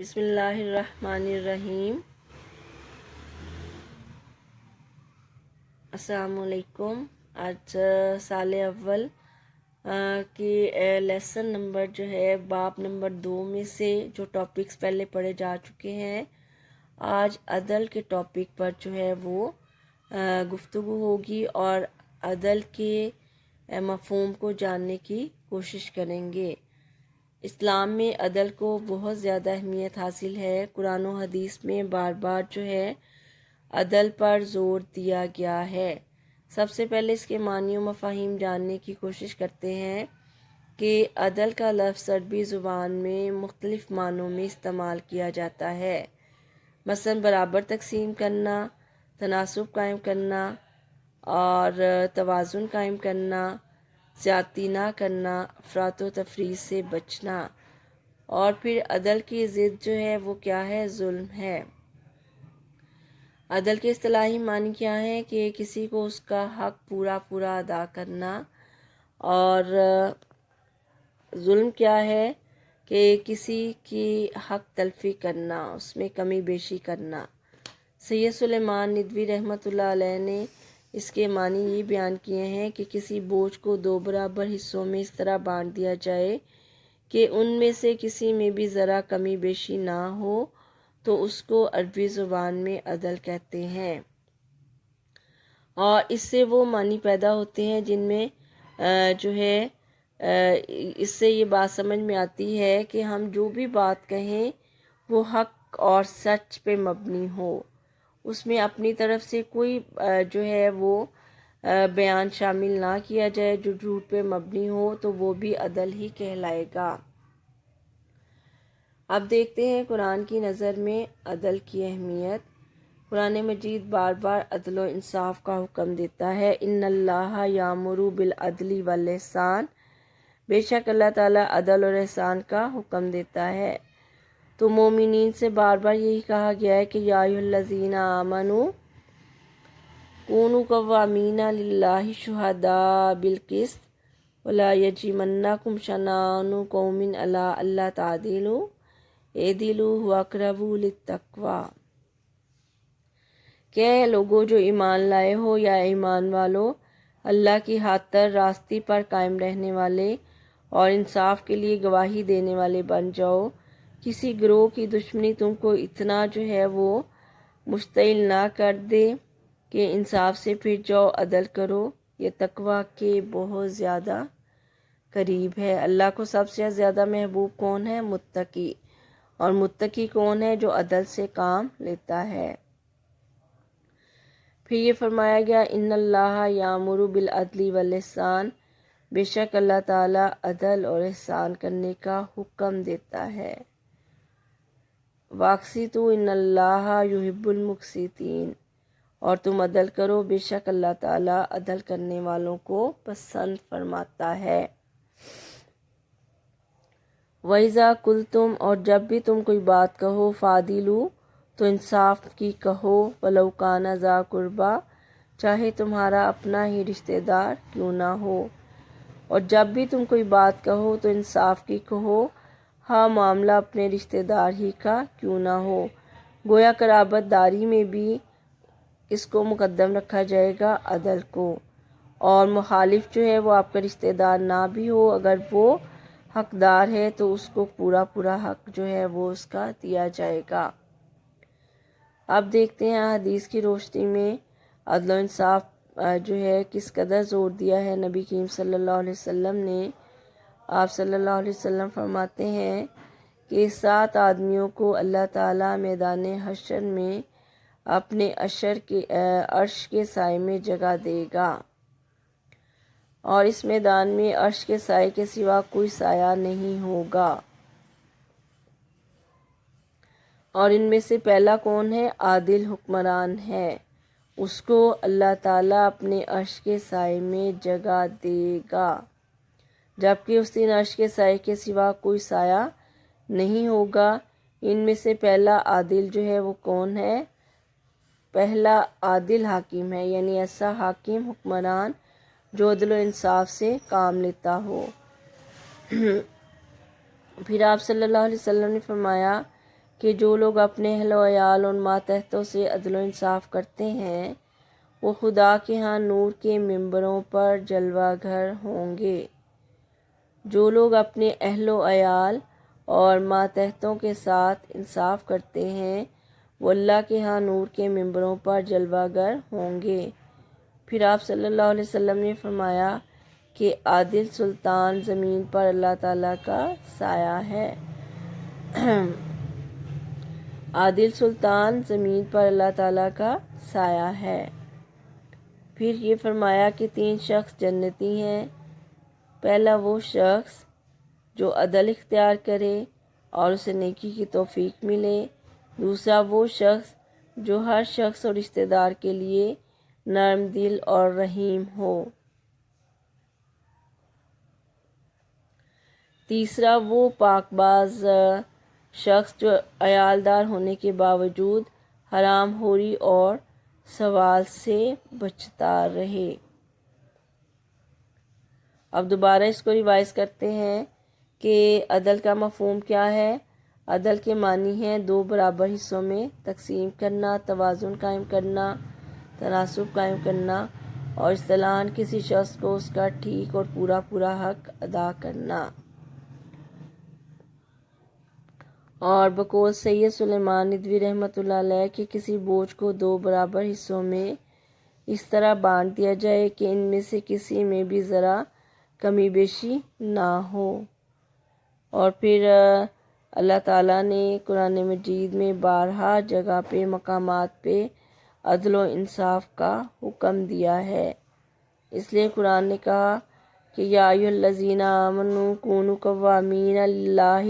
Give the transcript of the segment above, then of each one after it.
بسم اللہ الرحمن الرحیم۔ السلام علیکم۔ آج سال اول کی لیسن نمبر جو ہے باب نمبر 2 میں سے جو ٹاپکس پہلے پڑھے جا چکے ہیں، آج عدل کے ٹاپک پر جو ہے وہ گفتگو ہوگی اور عدل کے مفہوم کو جاننے کی کوشش کریں گے۔ اسلام میں عدل کو بہت زیادہ اہمیت حاصل ہے۔ قرآن و حدیث میں بار بار جو ہے عدل پر زور دیا گیا ہے۔ سب سے پہلے اس کے معنی و مفاہیم جاننے کی کوشش کرتے ہیں کہ عدل کا لفظ عربی زبان میں مختلف معنوں میں استعمال کیا جاتا ہے، مثلا برابر تقسیم کرنا، تناسب قائم کرنا اور توازن قائم کرنا، زیادتی نہ کرنا، افراط و تفریط سے بچنا، اور پھر عدل کی ضد جو ہے وہ کیا ہے؟ ظلم ہے۔ عدل کے اصطلاحی معنی کیا ہے کہ کسی کو اس کا حق پورا ادا کرنا، اور ظلم کیا ہے کہ کسی کی حق تلفی کرنا، اس میں کمی بیشی کرنا۔ سید سلیمان ندوی رحمۃ اللہ علیہ نے اس کے معنی یہ بیان کیے ہیں کہ کسی بوجھ کو 2 برابر حصوں میں اس طرح بانٹ دیا جائے کہ ان میں سے کسی میں بھی ذرا کمی بیشی نہ ہو، تو اس کو عربی زبان میں عدل کہتے ہیں۔ اور اس سے وہ معنی پیدا ہوتے ہیں جن میں جو ہے اس سے یہ بات سمجھ میں آتی ہے کہ ہم جو بھی بات کہیں وہ حق اور سچ پہ مبنی ہو، اس میں اپنی طرف سے کوئی جو ہے وہ بیان شامل نہ کیا جائے جو جھوٹ پہ مبنی ہو، تو وہ بھی عدل ہی کہلائے گا۔ اب دیکھتے ہیں قرآن کی نظر میں عدل کی اہمیت۔ قرآن مجید بار بار عدل و انصاف کا حکم دیتا ہے۔ ان اللہ یامر بالعدل والاحسان، بے شک اللہ تعالیٰ عدل اور احسان کا حکم دیتا ہے۔ تو مومنین سے بار بار یہی کہا گیا ہے کہ یا ایھا الذین آمنوا کونوا قوامین للہ شہداء بالقسط ولا یجرمنکم شنآن قوم علی الا تعدلوا اعدلوا هو اقرب للتقوی۔ کہ لوگوں جو ایمان لائے ہو یا ایمان والو، اللہ کی خاطر راستی پر قائم رہنے والے اور انصاف کے لیے گواہی دینے والے بن جاؤ۔ کسی گروہ کی دشمنی تم کو اتنا جو ہے وہ مشتعل نہ کر دے کہ انصاف سے پھر جاؤ، عدل کرو، یہ تقوی کے بہت زیادہ قریب ہے۔ اللہ کو سب سے زیادہ محبوب کون ہے؟ متقی۔ اور متقی کون ہے؟ جو عدل سے کام لیتا ہے۔ پھر یہ فرمایا گیا ان اللہ یامر بالعدل والاحسان، بے شک اللہ تعالیٰ عدل اور احسان کرنے کا حکم دیتا ہے۔ واقسطوا ان اللہ یحب المقسطین، اور تم عدل کرو، بے شک اللہ تعالیٰ عدل کرنے والوں کو پسند فرماتا ہے۔ وَإِذَا قُلْتُمْ، اور جب بھی تم کوئی بات کہو، فَاعْدِلُوا، تو انصاف کی کہو، وَلَوْ كَانَ ذَا قُرْبَىٰ، چاہے تمہارا اپنا ہی رشتہ دار کیوں نہ ہو۔ اور جب بھی تم کوئی بات کہو تو انصاف کی کہو، ہاں معاملہ اپنے رشتہ دار ہی کا کیوں نہ ہو۔ گویا قرابت داری میں بھی اس کو مقدم رکھا جائے گا، عدل کو، اور مخالف جو ہے وہ آپ کا رشتہ دار نہ بھی ہو، اگر وہ حقدار ہے تو اس کو پورا حق جو ہے وہ اس کا دیا جائے گا۔ اب دیکھتے ہیں حدیث کی روشنی میں عدل و انصاف جو ہے کس قدر زور دیا ہے نبی کریم صلی اللہ علیہ وسلم نے۔ آپ صلی اللہ علیہ وسلم فرماتے ہیں کہ 7 آدمیوں کو اللہ تعالیٰ میدان حشر میں اپنے عرش کے سائے میں جگہ دے گا، اور اس میدان میں عرش کے سائے کے سوا کوئی سایہ نہیں ہوگا۔ اور ان میں سے پہلا کون ہے؟ عادل حکمران ہے، اس کو اللہ تعالیٰ اپنے عرش کے سائے میں جگہ دے گا، جبکہ اس دن عرش کے سائے کے سوا کوئی سایہ نہیں ہوگا۔ ان میں سے پہلا عادل جو ہے وہ کون ہے؟ پہلا عادل حاکم ہے، یعنی ایسا حاکم حکمران جو عدل و انصاف سے کام لیتا ہو۔ پھر آپ صلی اللہ علیہ وسلم نے فرمایا کہ جو لوگ اپنے اہل و عیال اور ماتحتوں سے عدل و انصاف کرتے ہیں وہ خدا کے ہاں نور کے ممبروں پر جلوہ گھر ہوں گے۔ جو لوگ اپنے اہل و عیال اور ماتحتوں کے ساتھ انصاف کرتے ہیں وہ اللہ کے ہاں نور کے ممبروں پر جلوہ گر ہوں گے۔ پھر آپ صلی اللہ علیہ وسلم نے فرمایا کہ عادل سلطان زمین پر اللہ تعالیٰ کا سایہ ہے۔ عادل سلطان زمین پر اللہ تعالیٰ کا سایہ ہے۔ پھر یہ فرمایا کہ 3 شخص جنتی ہیں۔ پہلا وہ شخص جو عدل اختیار کرے اور اسے نیکی کی توفیق ملے۔ دوسرا وہ شخص جو ہر شخص اور رشتہ دار کے لیے نرم دل اور رحیم ہو۔ تیسرا وہ پاک باز شخص جو عیالدار ہونے کے باوجود حرام خوری اور سوال سے بچتا رہے۔ اب دوبارہ اس کو ریوائز کرتے ہیں کہ عدل کا مفہوم کیا ہے۔ عدل کے معنی ہیں 2 برابر حصوں میں تقسیم کرنا، توازن قائم کرنا، تناسب قائم کرنا اور اصطلاحاً کسی شخص کو اس کا ٹھیک اور پورا حق ادا کرنا۔ اور بقول سید سلیمان ندوی رحمۃ اللہ علیہ کہ کسی بوجھ کو 2 برابر حصوں میں اس طرح بانٹ دیا جائے کہ ان میں سے کسی میں بھی ذرا کمی بیشی نہ ہو۔ اور پھر اللہ تعالیٰ نے قرآن مجید میں بارہا جگہ پہ مقامات پہ عدل و انصاف کا حکم دیا ہے۔ اس لیے قرآن نے کہا کہ یا ایھا الذین آمنوا کونوا قوامین للہ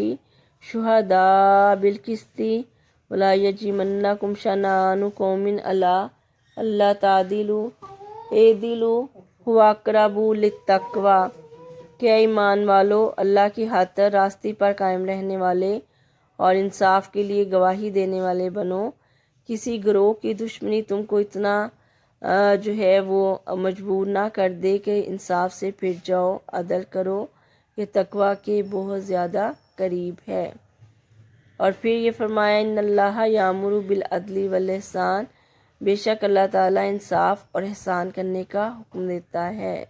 شہداء بالقسط ولا یجرمنکم شنآن قوم علی الا تعدلوا اعدلوا ھو اقرب للتقوی کہ ایمان والو اللہ کی خاطر راستے پر قائم رہنے والے اور انصاف کے لیے گواہی دینے والے بنو۔ کسی گروہ کی دشمنی تم کو اتنا جو ہے وہ مجبور نہ کر دے کہ انصاف سے پھر جاؤ، عدل کرو، یہ تقوی کے بہت زیادہ قریب ہے۔ اور پھر یہ فرمایا ان اللہ یامر بالعدل والاحسان، بے شک اللہ تعالیٰ انصاف اور احسان کرنے کا حکم دیتا ہے۔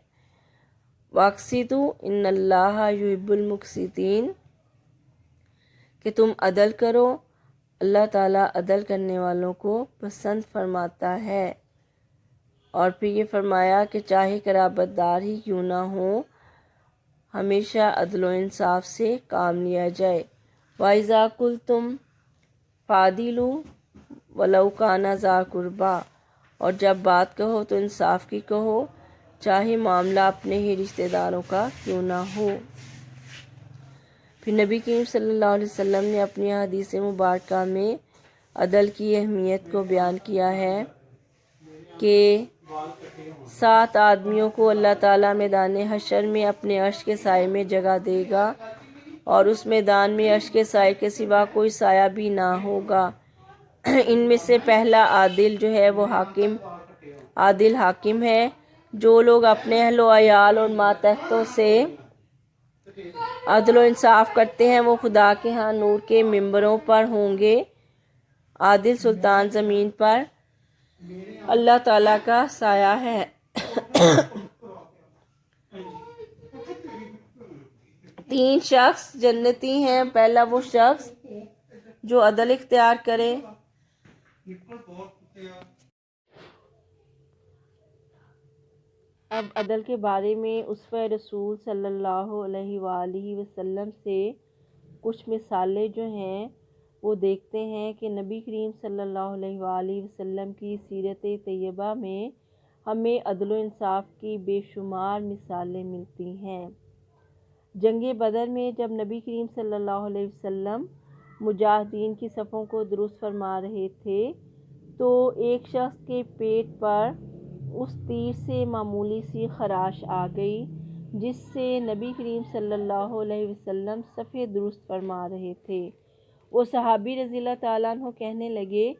واقسطوا ان اللہ یحب المقسطین، کہ تم عدل کرو، اللہ تعالیٰ عدل کرنے والوں کو پسند فرماتا ہے۔ اور پھر یہ فرمایا کہ چاہے قرابت دار ہی کیوں نہ ہوں ہمیشہ عدل و انصاف سے کام لیا جائے۔ وَإِذَا قُلْتُمْ فَاعْدِلُوا وَلَوْ كَانَ ذَا قُرْبَىٰ، اور جب بات کہو تو انصاف کی کہو چاہے معاملہ اپنے ہی رشتہ داروں کا کیوں نہ ہو۔ پھر نبی کریم صلی اللہ علیہ وسلم نے اپنی حدیث مبارکہ میں عدل کی اہمیت کو بیان کیا ہے کہ 7 آدمیوں کو اللہ تعالیٰ میدان حشر میں اپنے عرش کے سائے میں جگہ دے گا اور اس میدان میں عرش کے سائے کے سوا کوئی سایہ بھی نہ ہوگا۔ ان میں سے پہلا عادل جو ہے وہ عادل حاکم ہے۔ جو لوگ اپنے اہل و عیال اور ماتحتوں سے عدل و انصاف کرتے ہیں وہ خدا کے ہاں نور کے ممبروں پر ہوں گے۔ عادل سلطان زمین پر اللہ تعالیٰ کا سایہ ہے۔ 3 شخص جنتی ہیں۔ پہلا وہ شخص جو عدل اختیار کرے۔ اب عدل کے بارے میں اسوہ رسول صلی اللہ علیہ وآلہ وسلم سے کچھ مثالیں جو ہیں وہ دیکھتے ہیں کہ نبی کریم صلی اللہ علیہ وآلہ وسلم کی سیرت طیبہ میں ہمیں عدل و انصاف کی بے شمار مثالیں ملتی ہیں۔ جنگ بدر میں جب نبی کریم صلی اللہ علیہ وسلم مجاہدین کی صفوں کو درست فرما رہے تھے تو ایک شخص کے پیٹ پر اس تیر سے معمولی سی خراش آ گئی جس سے نبی کریم صلی اللہ علیہ وسلم صفیں درست فرما رہے تھے۔ وہ صحابی رضی اللہ تعالیٰ عنہ کہنے لگے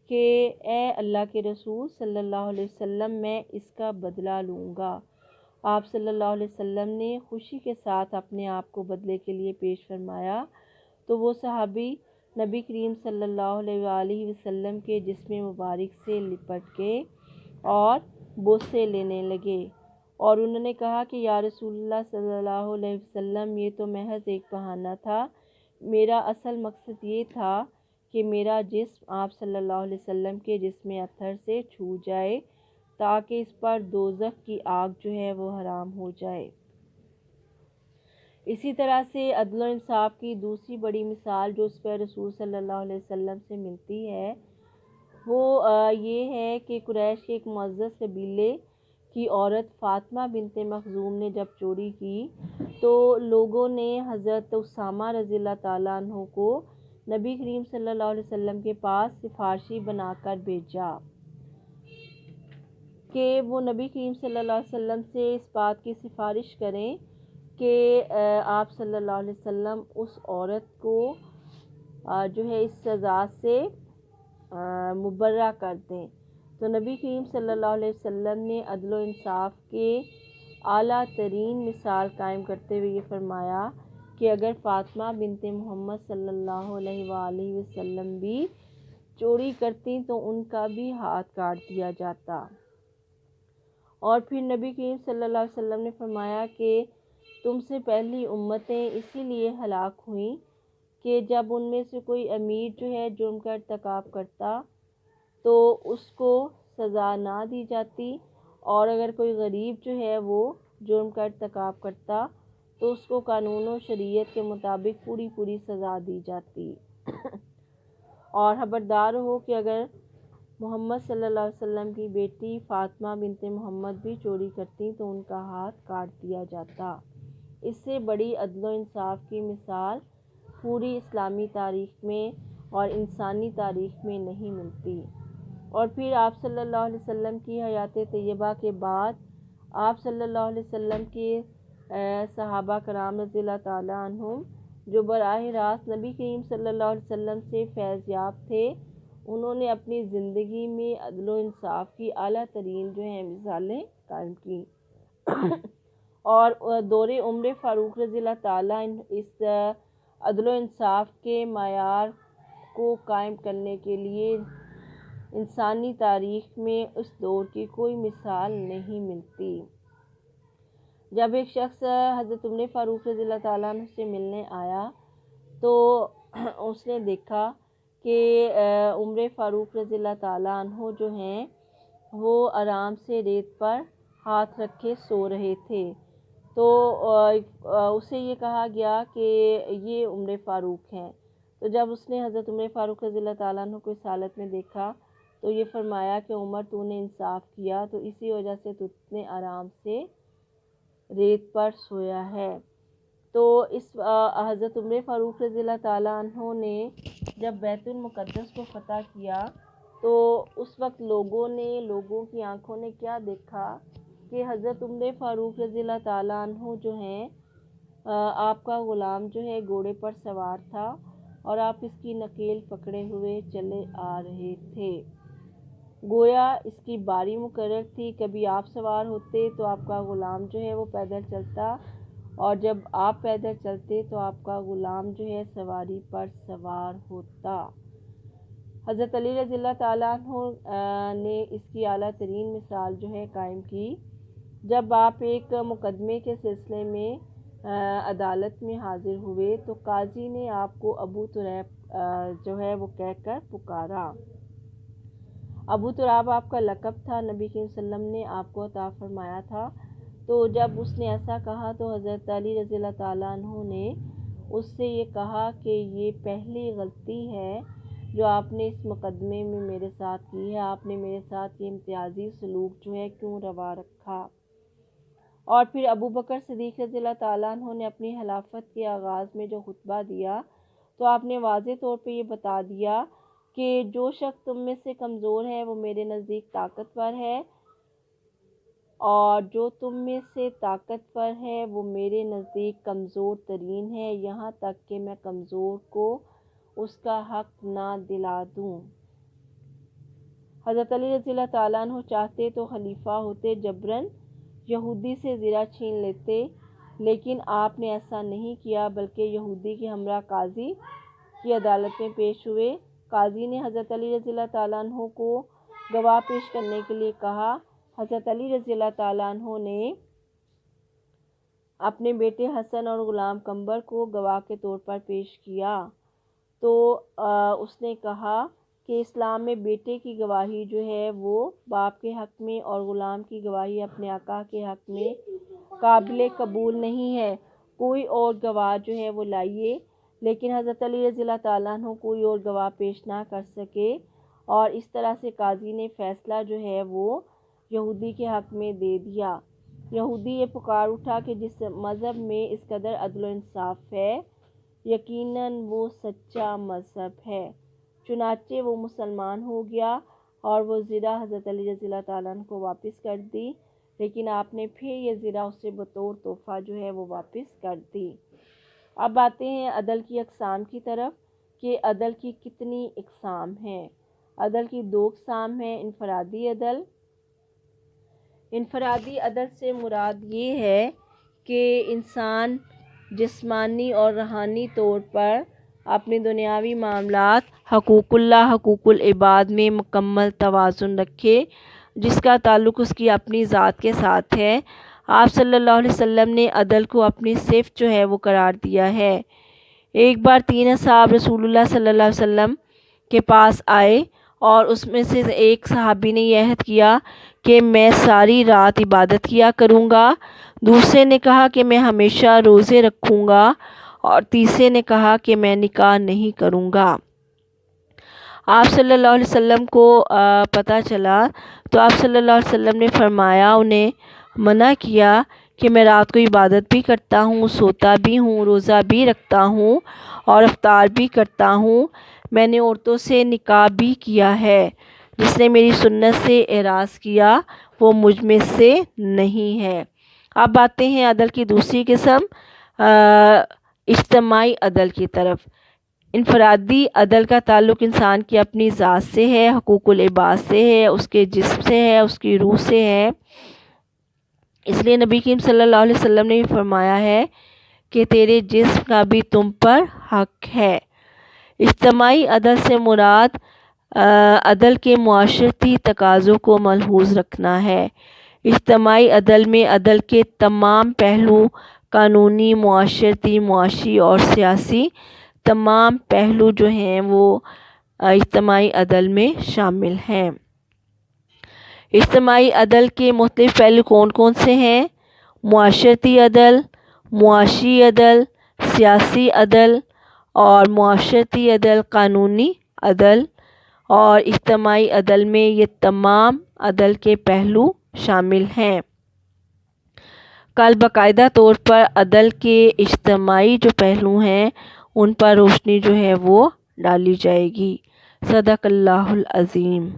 کہ اے اللہ کے رسول صلی اللہ علیہ وسلم میں اس کا بدلہ لوں گا۔ آپ صلی اللہ علیہ وسلم نے خوشی کے ساتھ اپنے آپ کو بدلے کے لیے پیش فرمایا تو وہ صحابی نبی کریم صلی اللہ علیہ وآلہ وسلم کے جسم مبارک سے لپٹ گئے اور بوسے لینے لگے، اور انہوں نے کہا کہ یا رسول اللہ صلی اللہ علیہ وسلم، یہ تو محض ایک بہانہ تھا، میرا اصل مقصد یہ تھا کہ میرا جسم آپ صلی اللہ علیہ وسلم کے جسم اطہر سے چھو جائے تاکہ اس پر دوزخ کی آگ جو ہے وہ حرام ہو جائے۔ اسی طرح سے عدل و انصاف کی دوسری بڑی مثال جو اس پہ رسول صلی اللہ علیہ وسلم سے ملتی ہے وہ یہ ہے کہ قریش کے ایک معزز قبیلے کی عورت فاطمہ بنت مخزوم نے جب چوری کی تو لوگوں نے حضرت اسامہ رضی اللہ تعالیٰ عنہ کو نبی کریم صلی اللہ علیہ وسلم کے پاس سفارشی بنا کر بھیجا کہ وہ نبی کریم صلی اللہ علیہ وسلم سے اس بات کی سفارش کریں کہ آپ صلی اللہ علیہ وسلم اس عورت کو جو ہے اس سزا سے مبرہ کر دیں۔ تو نبی کریم صلی اللہ علیہ وسلم نے عدل و انصاف کے اعلیٰ ترین مثال قائم کرتے ہوئے یہ فرمایا کہ اگر فاطمہ بنت محمد صلی اللہ علیہ وآلہ وسلم بھی چوری کرتی تو ان کا بھی ہاتھ کاٹ دیا جاتا۔ اور پھر نبی کریم صلی اللہ علیہ وسلم نے فرمایا کہ تم سے پہلی امتیں اسی لیے ہلاک ہوئیں کہ جب ان میں سے کوئی امیر جو ہے جرم کا ارتکاب کرتا تو اس کو سزا نہ دی جاتی، اور اگر کوئی غریب جو ہے وہ جرم کا ارتکاب کرتا تو اس کو قانون و شریعت کے مطابق پوری سزا دی جاتی۔ اور خبردار ہو کہ اگر محمد صلی اللہ علیہ وسلم کی بیٹی فاطمہ بنت محمد بھی چوری کرتی تو ان کا ہاتھ کاٹ دیا جاتا۔ اس سے بڑی عدل و انصاف کی مثال پوری اسلامی تاریخ میں اور انسانی تاریخ میں نہیں ملتی۔ اور پھر آپ صلی اللہ علیہ وسلم کی حیات طیبہ کے بعد آپ صلی اللہ علیہ وسلم کے صحابہ کرام رضی اللہ تعالیٰ عنہم جو براہ راست نبی کریم صلی اللہ علیہ وسلم سے فیض یاب تھے، انہوں نے اپنی زندگی میں عدل و انصاف کی اعلیٰ ترین جو ہیں مثالیں قائم کی، اور دور عمر فاروق رضی اللہ تعالیٰ اس عدل و انصاف کے معیار کو قائم کرنے کے لیے انسانی تاریخ میں اس دور کی کوئی مثال نہیں ملتی۔ جب ایک شخص حضرت عمر فاروق رضی اللہ تعالیٰ عنہ سے ملنے آیا تو اس نے دیکھا کہ عمر فاروق رضی اللہ تعالیٰ عنہ جو ہیں وہ آرام سے ریت پر ہاتھ رکھے سو رہے تھے، تو اسے یہ کہا گیا کہ یہ عمر فاروق ہیں۔ تو جب اس نے حضرت عمر فاروق رضی اللہ تعالیٰ عنہ کو اس حالت میں دیکھا تو یہ فرمایا کہ عمر تو نے انصاف کیا، تو اسی وجہ سے تو نے آرام سے ریت پر سویا ہے۔ تو اس حضرت عمر فاروق رضی اللہ تعالیٰ عنہ نے جب بیت المقدس کو فتح کیا تو اس وقت لوگوں کی آنکھوں نے کیا دیکھا کہ حضرت عمر فاروق رضی اللہ تعالیٰ عنہ جو ہیں آپ کا غلام جو ہے گھوڑے پر سوار تھا اور آپ اس کی نکیل پکڑے ہوئے چلے آ رہے تھے، گویا اس کی باری مقرر تھی، کبھی آپ سوار ہوتے تو آپ کا غلام جو ہے وہ پیدل چلتا، اور جب آپ پیدل چلتے تو آپ کا غلام جو ہے سواری پر سوار ہوتا۔ حضرت علی رضی اللہ تعالیٰ عنہ نے اس کی اعلیٰ ترین مثال جو ہے قائم کی، جب آپ ایک مقدمے کے سلسلے میں عدالت میں حاضر ہوئے تو قاضی نے آپ کو ابو تریب جو ہے وہ کہہ کر پکارا۔ ابو تراب آپ کا لقب تھا، نبی کریم صلی اللہ علیہ وسلم نے آپ کو عطا فرمایا تھا۔ تو جب اس نے ایسا کہا تو حضرت علی رضی اللہ تعالیٰ عنہ نے اس سے یہ کہا کہ یہ پہلی غلطی ہے جو آپ نے اس مقدمے میں میرے ساتھ کی ہے، آپ نے میرے ساتھ یہ امتیازی سلوک جو ہے کیوں روا رکھا۔ اور پھر ابو بکر صدیق رضی اللہ تعالیٰ عنہ نے اپنی خلافت کے آغاز میں جو خطبہ دیا تو آپ نے واضح طور پہ یہ بتا دیا کہ جو شخص تم میں سے کمزور ہے وہ میرے نزدیک طاقتور ہے، اور جو تم میں سے طاقتور ہے وہ میرے نزدیک کمزور ترین ہے، یہاں تک کہ میں کمزور کو اس کا حق نہ دلا دوں۔ حضرت علی رضی اللہ تعالیٰ عنہ چاہتے تو خلیفہ ہوتے، جبراً یہودی سے زرہ چھین لیتے، لیکن آپ نے ایسا نہیں کیا، بلکہ یہودی کے ہمراہ قاضی کی عدالت میں پیش ہوئے۔ قاضی نے حضرت علی رضی اللہ تعالیٰ عنہ کو گواہ پیش کرنے کے لیے کہا۔ حضرت علی رضی اللہ تعالیٰ عنہ نے اپنے بیٹے حسن اور غلام قمبر کو گواہ کے طور پر پیش کیا تو اس نے کہا کہ اسلام میں بیٹے کی گواہی جو ہے وہ باپ کے حق میں اور غلام کی گواہی اپنے آقا کے حق میں قابل قبول نہیں ہے، کوئی اور گواہ جو ہے وہ لائیے۔ لیکن حضرت علی رضی اللہ تعالیٰ عنہ کوئی اور گواہ پیش نہ کر سکے اور اس طرح سے قاضی نے فیصلہ جو ہے وہ یہودی کے حق میں دے دیا۔ یہودی یہ پکار اٹھا کہ جس مذہب میں اس قدر عدل و انصاف ہے یقیناً وہ سچا مذہب ہے۔ چنانچہ وہ مسلمان ہو گیا اور وہ زرہ حضرت علی رضی اللہ تعالیٰ عنہ کو واپس کر دی، لیکن آپ نے پھر یہ زرہ اسے بطور تحفہ جو ہے وہ واپس کر دی۔ اب آتے ہیں عدل کی اقسام کی طرف کہ عدل کی کتنی اقسام ہیں۔ عدل کی 2 اقسام ہیں، انفرادی عدل۔ انفرادی عدل سے مراد یہ ہے کہ انسان جسمانی اور روحانی طور پر اپنے دنیاوی معاملات، حقوق اللہ، حقوق العباد میں مکمل توازن رکھے، جس کا تعلق اس کی اپنی ذات کے ساتھ ہے۔ آپ صلی اللہ علیہ وسلم نے عدل کو اپنی صفت جو ہے وہ قرار دیا ہے۔ ایک بار 3 اصحاب رسول اللہ صلی اللہ علیہ وسلم کے پاس آئے اور اس میں سے ایک صحابی نے یہ عہد کیا کہ میں ساری رات عبادت کیا کروں گا، دوسرے نے کہا کہ میں ہمیشہ روزے رکھوں گا اور تیسرے نے کہا کہ میں نکاح نہیں کروں گا۔ آپ صلی اللہ علیہ وسلم کو پتہ چلا تو آپ صلی اللہ علیہ وسلم نے فرمایا، انہیں منع کیا کہ میں رات کو عبادت بھی کرتا ہوں، سوتا بھی ہوں، روزہ بھی رکھتا ہوں اور افطار بھی کرتا ہوں، میں نے عورتوں سے نکاح بھی کیا ہے، جس نے میری سنت سے اعراض کیا وہ مجھ میں سے نہیں ہے۔ اب آتے ہیں عدل کی دوسری قسم، اجتماعی عدل کی طرف۔ انفرادی عدل کا تعلق انسان کی اپنی ذات سے ہے، حقوق العباد سے ہے، اس کے جسم سے ہے، اس کی روح سے ہے۔ اس لیے نبی کریم صلی اللہ علیہ وسلم نے بھی فرمایا ہے کہ تیرے جسم کا بھی تم پر حق ہے۔ اجتماعی عدل سے مراد عدل کے معاشرتی تقاضوں کو ملحوظ رکھنا ہے۔ اجتماعی عدل میں عدل کے تمام پہلو، قانونی، معاشرتی، معاشی اور سیاسی تمام پہلو جو ہیں وہ اجتماعی عدل میں شامل ہیں۔ اجتماعی عدل کے مختلف پہلو کون کون سے ہیں؟ معاشرتی عدل، معاشی عدل، سیاسی عدل اور معاشرتی عدل، قانونی عدل، اور اجتماعی عدل میں یہ تمام عدل کے پہلو شامل ہیں۔ کل باقاعدہ طور پر عدل کے اجتماعی جو پہلو ہیں ان پر روشنی جو ہے وہ ڈالی جائے گی۔ صدق اللہ العظیم۔